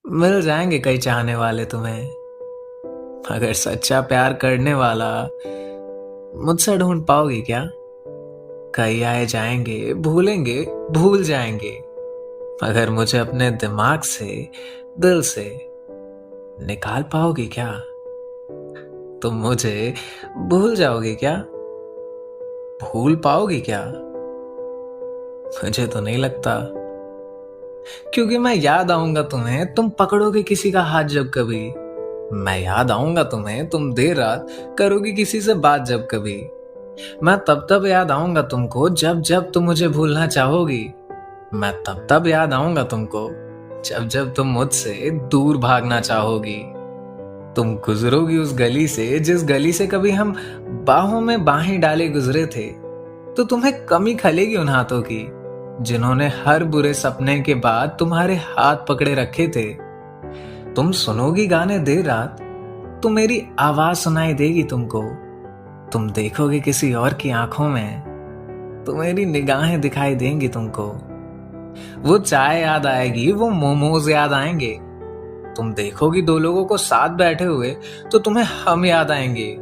मिल जाएंगे कई चाहने वाले तुम्हें, मगर सच्चा प्यार करने वाला मुझसे ढूंढ पाओगी क्या? कई आए जाएंगे, भूलेंगे, भूल जाएंगे, मगर मुझे अपने दिमाग से, दिल से निकाल पाओगी क्या? तुम मुझे भूल जाओगी क्या? भूल पाओगी क्या? मुझे तो नहीं लगता, क्योंकि मैं याद आऊंगा तुम्हें, तुम पकड़ोगे किसी का हाथ जब कभी। मैं याद आऊंगा तुम्हें, तुम देर रात करोगी किसी से बात जब कभी। मैं तब तब याद आऊंगा तुमको जब जब तुम मुझे भूलना चाहोगी। मैं तब तब याद आऊंगा तुमको जब जब तुम मुझसे दूर भागना चाहोगी। तुम गुजरोगी उस गली से जिस गली से कभी हम बाहों में बाहें डाले गुजरे थे, तो तुम्हें कमी खलेगी उन हाथों की जिन्होंने हर बुरे सपने के बाद तुम्हारे हाथ पकड़े रखे थे। तुम सुनोगी गाने देर रात, तो मेरी आवाज सुनाई देगी तुमको। तुम देखोगे किसी और की आंखों में, तो मेरी निगाहें दिखाई देंगी तुमको। वो चाय याद आएगी, वो मोमोज याद आएंगे। तुम देखोगी दो लोगों को साथ बैठे हुए, तो तुम्हें हम याद आएंगे।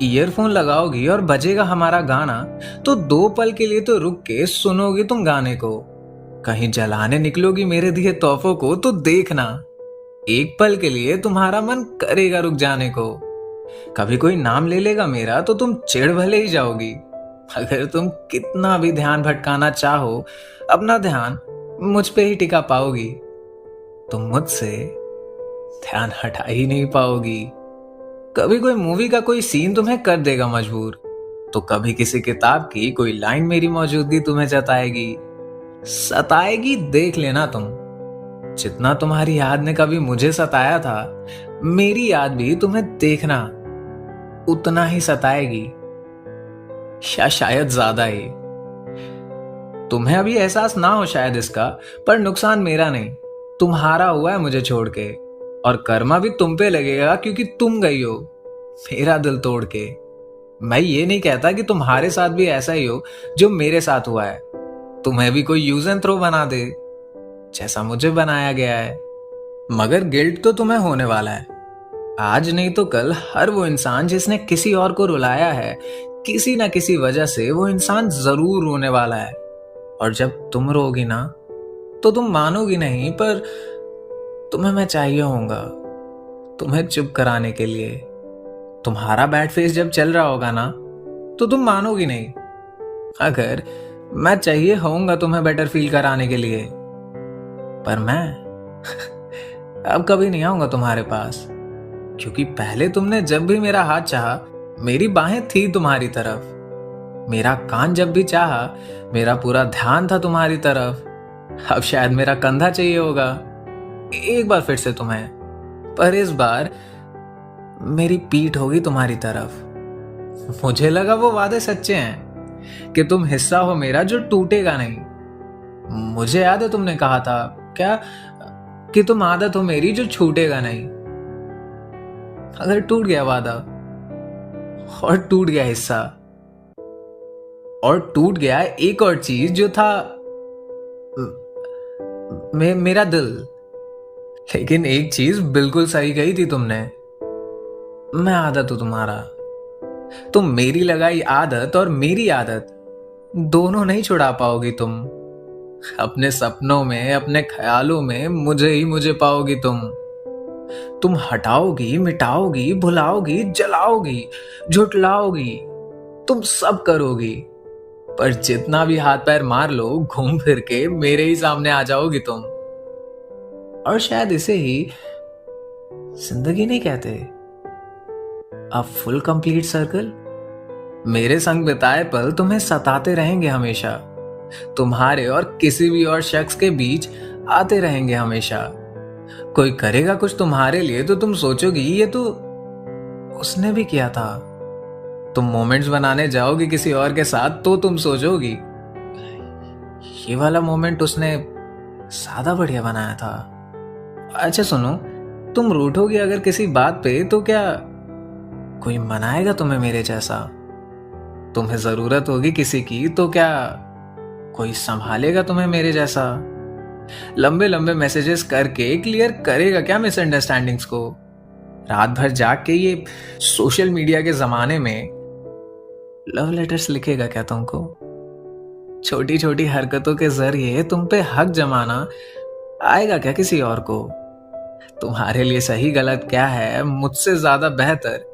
ईयरफोन लगाओगी और बजेगा हमारा गाना, तो दो पल के लिए तो रुक के सुनोगी तुम गाने को। कहीं जलाने निकलोगी मेरे दिए तोहफों को, तो देखना एक पल के लिए तुम्हारा मन करेगा रुक जाने को। कभी कोई नाम ले लेगा मेरा, तो तुम चिढ़ भले ही जाओगी। अगर तुम कितना भी ध्यान भटकाना चाहो, अपना ध्यान मुझ पे ही टिका पाओगी। तुम मुझसे ध्यान हटा ही नहीं पाओगी। कभी कोई मूवी का कोई सीन तुम्हें कर देगा मजबूर, तो कभी किसी किताब की कोई लाइन मेरी मौजूदगी तुम्हें जताएगी। सताएगी देख लेना तुम। जितना तुम्हारी याद ने कभी मुझे सताया था, मेरी याद भी तुम्हें देखना उतना ही सताएगी, या शायद ज्यादा ही। तुम्हें अभी एहसास ना हो शायद इसका, पर नुकसान मेरा नहीं, तुम्हारा हुआ है मुझे छोड़ के। और कर्मा भी तुम पे लगेगा, क्योंकि तुम गई हो मेरा दिल तोड़ के। मैं ये नहीं कहता कि तुम्हारे साथ भी ऐसा ही हो जो मेरे साथ हुआ है। तुम्हें भी कोई यूज एंड थ्रो बना दे, जैसा मुझे बनाया गया है। मगर गिल्ट तो तुम्हें होने वाला है। आज नहीं तो कल हर वो इंसान जिसने किसी और को रुलाया है, किसी ना किसी वजह से वो इंसान जरूर रोने वाला है। और जब तुम रोगी ना, तो तुम मानोगी नहीं, पर तुम्हें मैं चाहिए होऊंगा तुम्हें चुप कराने के लिए। तुम्हारा बैड फेस जब चल रहा होगा ना, तो तुम मानोगी नहीं। अगर मैं चाहिए होऊंगा तुम्हें बेटर फील कराने के लिए, पर मैं अब कभी नहीं आऊंगा तुम्हारे पास। क्योंकि पहले तुमने जब भी मेरा हाथ चाहा, मेरी बाहें थी तुम्हारी तरफ। मेरा कान जब भी चाहा, मेरा पूरा ध्यान था तुम्हारी तरफ। अब शायद मेरा कंधा चाहिए होगा एक बार फिर से तुम्हें, पर इस बार मेरी पीठ होगी तुम्हारी तरफ। मुझे लगा वो वादे सच्चे हैं कि तुम हिस्सा हो मेरा जो टूटेगा नहीं। मुझे याद है तुमने कहा था क्या, कि तुम आदत हो मेरी जो छूटेगा नहीं। अगर टूट गया वादा, और टूट गया हिस्सा, और टूट गया एक और चीज जो था मेरा दिल। लेकिन एक चीज बिल्कुल सही कही थी तुमने, मैं आदत हूं तुम्हारा। तुम मेरी लगाई आदत और मेरी आदत दोनों नहीं छुड़ा पाओगी तुम। अपने सपनों में, अपने ख्यालों में मुझे ही मुझे पाओगी तुम हटाओगी, मिटाओगी, भुलाओगी, जलाओगी, झुटलाओगी, तुम सब करोगी। पर जितना भी हाथ पैर मार लो, घूम फिर के मेरे ही सामने आ जाओगी तुम। और शायद इसे ही जिंदगी नहीं कहते, अ फुल कंप्लीट सर्कल। मेरे संग बिताए पल तुम्हें सताते रहेंगे हमेशा। तुम्हारे और किसी भी और शख्स के बीच आते रहेंगे हमेशा। कोई करेगा कुछ तुम्हारे लिए, तो तुम सोचोगी ये तो उसने भी किया था। तुम मोमेंट्स बनाने जाओगी किसी और के साथ, तो तुम सोचोगी ये वाला मोमेंट उसने ज्यादा बढ़िया बनाया था। अच्छा सुनो, तुम रूठोगी अगर किसी बात पे, तो क्या कोई मनाएगा तुम्हें मेरे जैसा? तुम्हें जरूरत होगी किसी की, तो क्या कोई संभालेगा तुम्हें मेरे जैसा? लंबे लंबे मैसेजेस करके क्लियर करेगा क्या मिसअंडरस्टैंडिंग्स को? रात भर जाग के ये सोशल मीडिया के जमाने में लव लेटर्स लिखेगा क्या तुमको? छोटी छोटी हरकतों के जरिए तुम पे हक जमाना आएगा क्या किसी और को? तुम्हारे लिए सही गलत क्या है, मुझसे ज्यादा बेहतर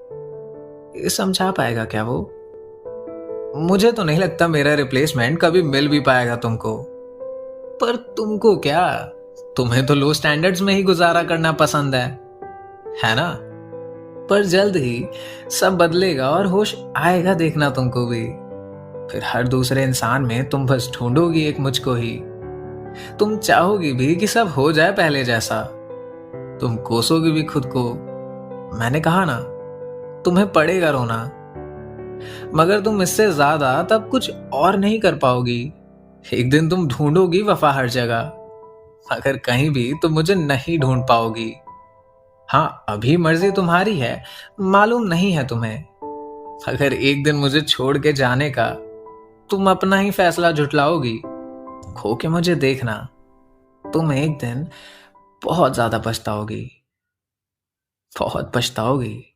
ये समझा पाएगा क्या वो? मुझे तो नहीं लगता मेरा रिप्लेसमेंट कभी मिल भी पाएगा तुमको। पर तुमको क्या, तुम्हें तो लो स्टैंडर्ड्स में ही गुजारा करना पसंद है ना? पर जल्द ही सब बदलेगा और होश आएगा देखना तुमको भी। फिर हर दूसरे इंसान में तुम बस ढूंढोगी एक मुझको ही। तुम चाहोगी भी कि सब हो जाए पहले जैसा। तुम कोसोगी भी खुद को। मैंने कहा ना, तुम्हें पड़ेगा रोना, मगर तुम इससे ज्यादा तब कुछ और नहीं कर पाओगी। एक दिन तुम ढूंढोगी वफा हर जगह, मगर कहीं भी तुम मुझे नहीं ढूंढ पाओगी। हाँ, अभी मर्जी तुम्हारी है, मालूम नहीं है तुम्हें। अगर एक दिन मुझे छोड़ के जाने का तुम अपना ही फैसला झुटलाओगी, खो के मुझे देखना, तुम एक दिन बहुत ज्यादा पछताओगी, बहुत पछताओगी।